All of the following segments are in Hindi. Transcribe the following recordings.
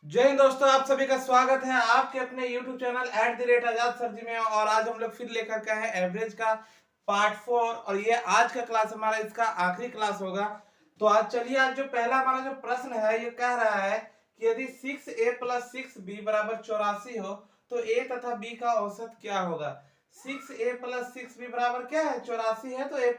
जय हिंद दोस्तों, आप सभी का स्वागत है आपके अपने YouTube चैनल @आजाद सर जी में। और आज हम लोग फिर लेकर के हैं एवरेज का पार्ट 4 और ये आज का क्लास हमारा इसका आखिरी क्लास होगा। तो आज चलिए, आज जो पहला हमारा जो प्रश्न है ये कह रहा है कि यदि 6a + 6b बराबर 84 हो तो a तथा b का औसत क्या होगा। 6a + 6b बराबर क्या है, 84 है। तो a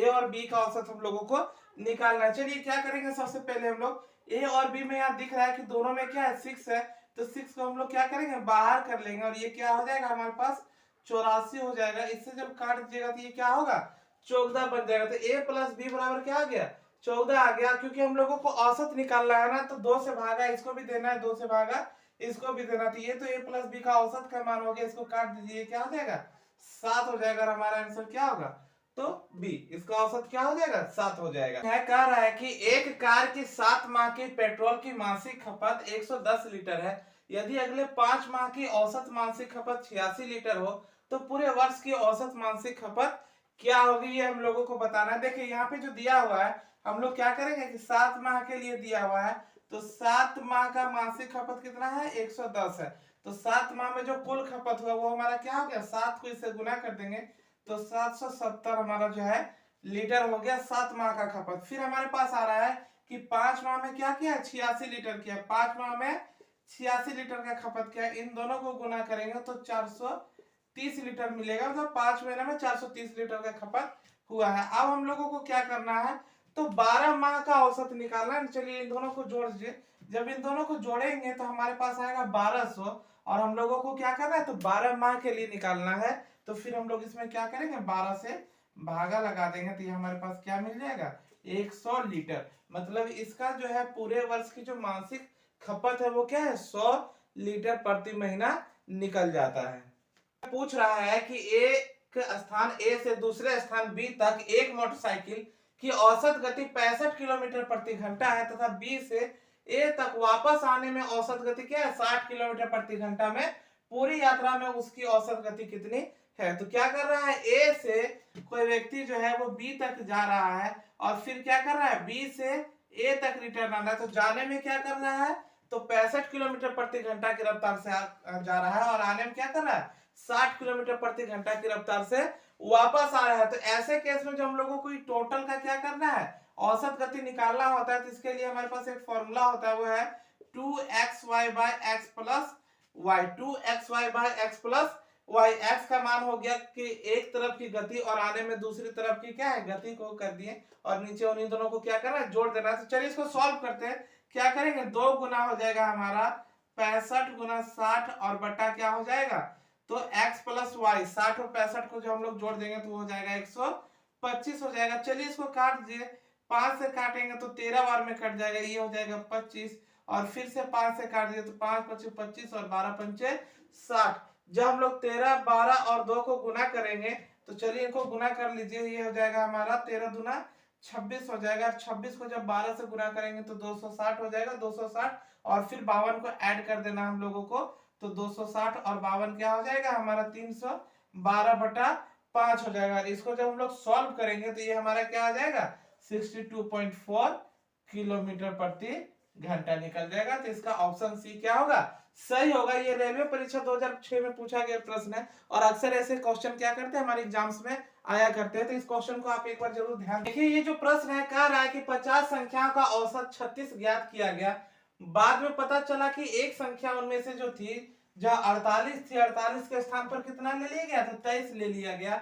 और b का औसत हम लोगों को निकालना है। चलिए क्या करेंगे, सबसे पहले हम लोग ए और बी में यहाँ दिख रहा है कि दोनों में क्या है, 6 है। तो 6 को हम लोग क्या करेंगे, बाहर कर लेंगे और ये क्या हो जाएगा हमारे पास 84 हो जाएगा। इससे जब काट दीजिएगा तो ये क्या होगा, 14 बन जाएगा। तो a + b बराबर क्या आ गया, 14 आ गया। क्योंकि हम लोगों को औसत निकालना है ना, तो 2 से भागा इसको भी देना है, 2 से भागा इसको भी देना। तो ये तो a + b का औसत का मान हो गया, इसको काट दीजिए, क्या हो जाएगा 7 हो जाएगा। और हमारा आंसर क्या होगा, तो बी, इसका औसत क्या हो जाएगा 7 हो जाएगा। यह कह रहा है कि एक कार की 7 माह की पेट्रोल की मासिक खपत 110 लीटर है। यदि अगले 5 माह की औसत मासिक खपत 86 लीटर हो तो पूरे वर्ष की औसत मासिक खपत क्या होगी, ये हम लोगों को बताना है। देखिए यहाँ पे जो दिया हुआ है, हम लोग क्या करेंगे कि 7 माह के लिए दिया हुआ है, तो 7 माह का मासिक खपत कितना है, 110 है। तो 7 माह में जो कुल खपत हुआ वो हमारा क्या हो गया, 7 को इससे गुना कर देंगे तो 770 हमारा जो है लीटर हो गया 7 माह का खपत। फिर हमारे पास आ रहा है कि 5 माह में क्या किया, 86 लीटर किया। 5 माह में 86 लीटर का खपत किया, इन दोनों को गुना करेंगे तो 430 लीटर मिलेगा। मतलब 5 महीने में 430 लीटर का खपत हुआ है। अब हम लोगों को क्या करना है, तो 12 माह का औसत निकालना है। चलिए इन दोनों को जोड़ दीजिए। जब इन दोनों को जोड़ेंगे तो हमारे पास आएगा 1200 और हम लोगों को क्या करना है, तो 12 माह के लिए निकालना है। तो फिर हम लोग इसमें क्या करेंगे, 12 से भागा लगा देंगे तो ये हमारे पास क्या मिल जाएगा, 100 लीटर। मतलब इसका जो है पूरे वर्ष की जो मासिक खपत है वो क्या है, 100 लीटर प्रति महीना निकल जाता है। पूछ रहा है कि एक स्थान ए से दूसरे स्थान बी तक एक मोटरसाइकिल की औसत गति 65 किलोमीटर प्रति घंटा है तथा बी से ए तक वापस आने में औसत गति क्या है, 60 किलोमीटर प्रति घंटा में। पूरी यात्रा में उसकी औसत गति कितनी है। तो क्या कर रहा है, ए से कोई व्यक्ति जो है वो बी तक जा रहा है और फिर क्या कर रहा है, बी से ए तक रिटर्न आना है। तो जाने में क्या कर रहा है, तो 65 किलोमीटर प्रति घंटा की रफ्तार से जा रहा है और आने में क्या कर रहा है, 60 किलोमीटर प्रति घंटा की रफ्तार से वापस आ रहा है। तो ऐसे केस में जो हम लोगों को टोटल का क्या करना है, औसत गति निकालना होता है। तो इसके लिए हमारे पास एक फॉर्मूला होता है, वो है 2xy/x plus y। 2xy/x plus y। x का मान हो गया कि एक तरफ की गति और आने में दूसरी तरफ की क्या है, गति को कर दिए और नीचे उन्हीं दोनों को क्या करना है, जोड़ देना है। तो चलिए इसको सॉल्व करते हैं। क्या करेंगे, 2 गुना हो जाएगा हमारा 65 गुना 60 और बटा क्या हो जाएगा, तो x + y। 60 और 65 को जो हम लोग जोड़ देंगे तो हो जाएगा 125 हो जाएगा। चलिए इसको काट दीजिए, 5 से काटेंगे तो 13 बार में कट जाएगा, ये हो जाएगा 25। और फिर से 5 से काट दिए तो 5 × 5 = 25 और 12 × 5 = 60। जब हम लोग 13, 12 और 2 को गुना करेंगे तो चलिए इनको गुना कर लीजिए, ये हो जाएगा हमारा 13 दूना 26 हो जाएगा। 26 को जब 12 से गुना करेंगे तो 260 हो जाएगा, 260 और फिर 52 को ऐड कर देना हम लोगों को, तो 260 और 52 क्या हो जाएगा हमारा 312/5 हो जाएगा। इसको जब हम लोग सॉल्व करेंगे तो ये हमारा क्या आ जाएगा, 62.4 किलोमीटर प्रति घंटा निकल जाएगा। तो इसका ऑप्शन सी क्या होगा, सही होगा। ये रेलवे परीक्षा 2006 में पूछा गया प्रश्न है और अक्सर ऐसे क्वेश्चन क्या करते हैं, हमारे एग्जाम्स में आया करते हैं। तो इस क्वेश्चन को आप एक बार जरूर ध्यान देखिए। ये जो प्रश्न है कह रहा है कि 50 संख्याओं का औसत 36 ज्ञात किया गया। बाद में पता चला कि एक संख्या उनमें से जो थी, जहां 48 थी, 48 के स्थान पर कितना ले लिया गया, तो 23 ले लिया गया।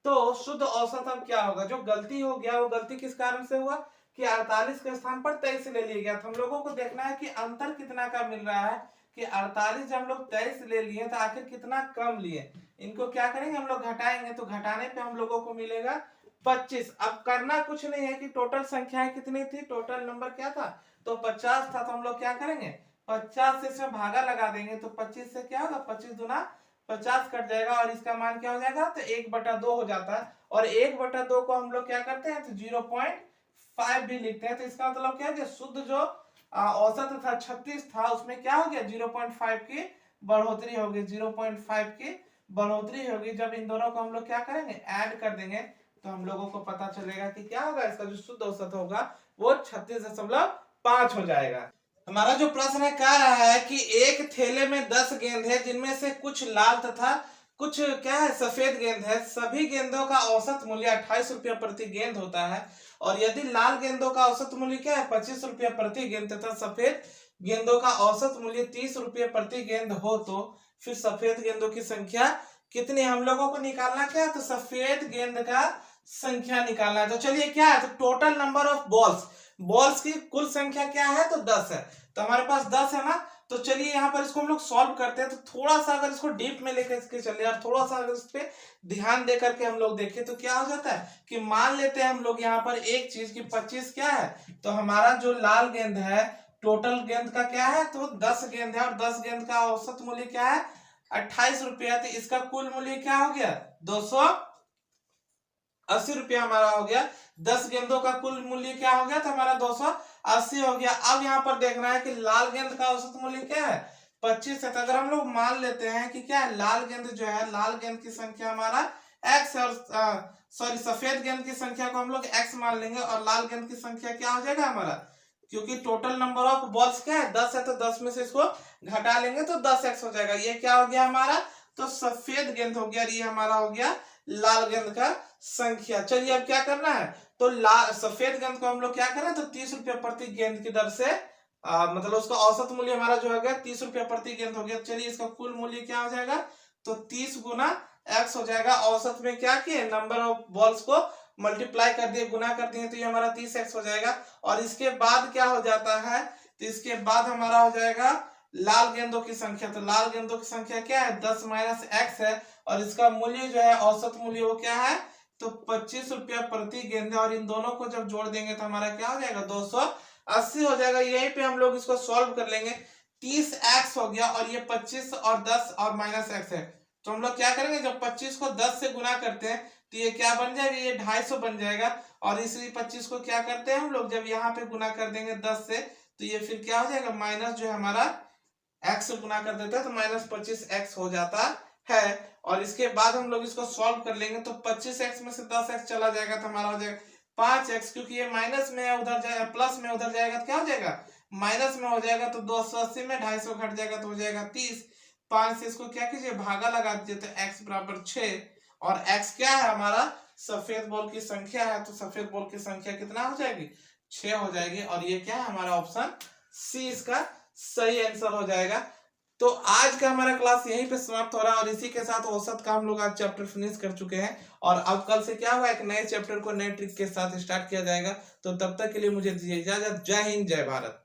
तो शुद्ध औसत अब क्या होगा, जो गलती हो गया वो गलती किस कारण से हुआ कि 48 के स्थान पर 23 ले लिया गया। तो हम लोगों को देखना है कि अंतर कितना का मिल रहा है, कि 48 जब हम लोग 23 ले लिए तो आखिर कितना कम लिए। इनको क्या करेंगे, हम लोग घटाएंगे तो घटाने पे हम लोगों को मिलेगा 25। अब करना कुछ नहीं है कि टोटल संख्याएं कितनी थी, टोटल नंबर क्या था, तो 50 था। तो हम लोग क्या करेंगे, 50 से इसमें भागा लगा देंगे तो 25 से क्या होगा, 25 दूना 50 कट जाएगा और इसका मान क्या हो जाएगा, तो 1/2 हो जाता है। और 1/2 को हम लोग क्या करते हैं, तो 0.5 भी लिखते हैं। तो इसका मतलब क्या है कि शुद्ध जो औसत था 36 था, उसमें क्या हो गया, 0.5 की बढ़ोतरी होगी, 0.5 की बढ़ोतरी होगी। जब इन दोनों को हम लोग क्या करेंगे, ऐड कर देंगे तो हम लोगों को पता चलेगा कि क्या होगा, इसका जो शुद्ध औसत होगा वो 36.5 हो जाएगा। हमारा जो प्रश्न है कह रहा है कि एक थैले में 10 गेंद है जिनमें से कुछ लाल तथा कुछ क्या है सफेद गेंद है। सभी गेंदों का औसत मूल्य 28 रुपया प्रति गेंद होता है और यदि लाल गेंदों का औसत मूल्य क्या है 25 रुपया प्रति गेंद तथा सफेद गेंदों का औसत मूल्य 30 रुपये प्रति गेंद हो तो फिर सफेद गेंदों की संख्या कितनी हम लोगों को निकालना क्या है, तो सफेद गेंद का संख्या निकालना है। तो चलिए क्या है, तो टोटल नंबर ऑफ बॉल्स की कुल संख्या क्या है, तो 10 है। तो हमारे पास 10 है ना, तो चलिए यहाँ पर इसको हम लोग सॉल्व करते हैं। तो थोड़ा सा अगर इसको डीप में लेकर के चले और थोड़ा सा अगर इस पे ध्यान दे करके हम लोग देखें तो क्या हो जाता है कि मान लेते हैं हम लोग यहाँ पर एक चीज की 25 क्या है, तो हमारा जो लाल गेंद है टोटल गेंद का क्या है, तो 10 गेंद है और 10 गेंद का औसत मूल्य क्या है 28 रुपया। तो इसका कुल मूल्य क्या हो गया 280 रुपया हमारा हो गया। 10 गेंदों का कुल मूल्य क्या हो गया, तो हमारा 280 हो गया। अब यहाँ पर देखना है कि लाल गेंद का औसत मूल्य क्या है 25 है। तो अगर हम लोग मान लेते हैं कि क्या है लाल गेंद जो है, लाल गेंद की संख्या हमारा x है और सॉरी सफेद गेंद की संख्या को हम लोग x मान लेंगे और लाल गेंद की संख्या क्या हो जाएगा हमारा, क्योंकि टोटल नंबर ऑफ बॉल्स क्या है 10 है, तो 10 में से इसको घटा लेंगे तो 10x हो जाएगा। ये क्या हो गया हमारा, तो सफेद गेंद हो गया और ये हमारा हो गया लाल गेंद का संख्या। चलिए अब क्या करना है, तो सफेद गेंद को हम लोग क्या करें, तो 30 रुपया प्रति गेंद की दर से मतलब उसका औसत मूल्य हमारा जो हो गया 30 रुपया प्रति गेंद हो गया। चलिए इसका कुल मूल्य क्या हो जाएगा, तो 30 गुना x हो जाएगा। औसत में क्या किए नंबर ऑफ बॉल्स को मल्टीप्लाई कर दिए, गुना कर दिए, तो ये हमारा 30x हो जाएगा। और इसके बाद क्या हो जाता है, तो इसके बाद हमारा हो जाएगा लाल गेंदों की संख्या। तो लाल गेंदों की संख्या क्या है 10 माइनस x है और इसका मूल्य जो है औसत मूल्य वो क्या है, तो 25 रुपया प्रति गेंद है। और इन दोनों को जब जोड़ देंगे तो हमारा क्या हो जाएगा 280 हो जाएगा। यहीं पे हम लोग इसको सॉल्व कर लेंगे। 30x हो गया और ये 25 और 10 और माइनस x है, तो हम लोग क्या करेंगे जब 25 को 10 से गुना करते हैं तो ये क्या बन जाएगा, ये 250 बन जाएगा। और इसी 25 को क्या करते हैं हम लोग जब यहाँ पे गुना कर देंगे 10 से, तो ये फिर क्या हो जाएगा माइनस जो है हमारा x से गुना कर देता है तो माइनस 25x हो जाता है। और इसके बाद हम लोग इसको सॉल्व कर लेंगे तो 25x में से 10x चला जाएगा तो हमारा हो जाएगा 5x, क्योंकि ये माइनस में है उधर जाएगा प्लस में उधर जाएगा तो क्या हो जाएगा माइनस में हो जाएगा। तो 280 में 250 घट जाएगा तो हो जाएगा 30। 5 से इसको क्या कीजिए भागा लगा दीजिए तो x बराबर 6। और x क्या है हमारा सफेद बॉल की संख्या है, तो सफेद बॉल की संख्या कितना हो जाएगी 6 हो जाएगी। और ये क्या है हमारा ऑप्शन सी इसका सही आंसर हो जाएगा। तो आज का हमारा क्लास यहीं पे समाप्त हो रहा है और इसी के साथ औसत का हम लोग आज चैप्टर फिनिश कर चुके हैं। और अब कल से क्या हुआ एक नए चैप्टर को नए ट्रिक के साथ स्टार्ट किया जाएगा। तो तब तक के लिए मुझे दीजिए इजाजत। जय हिंद जय भारत।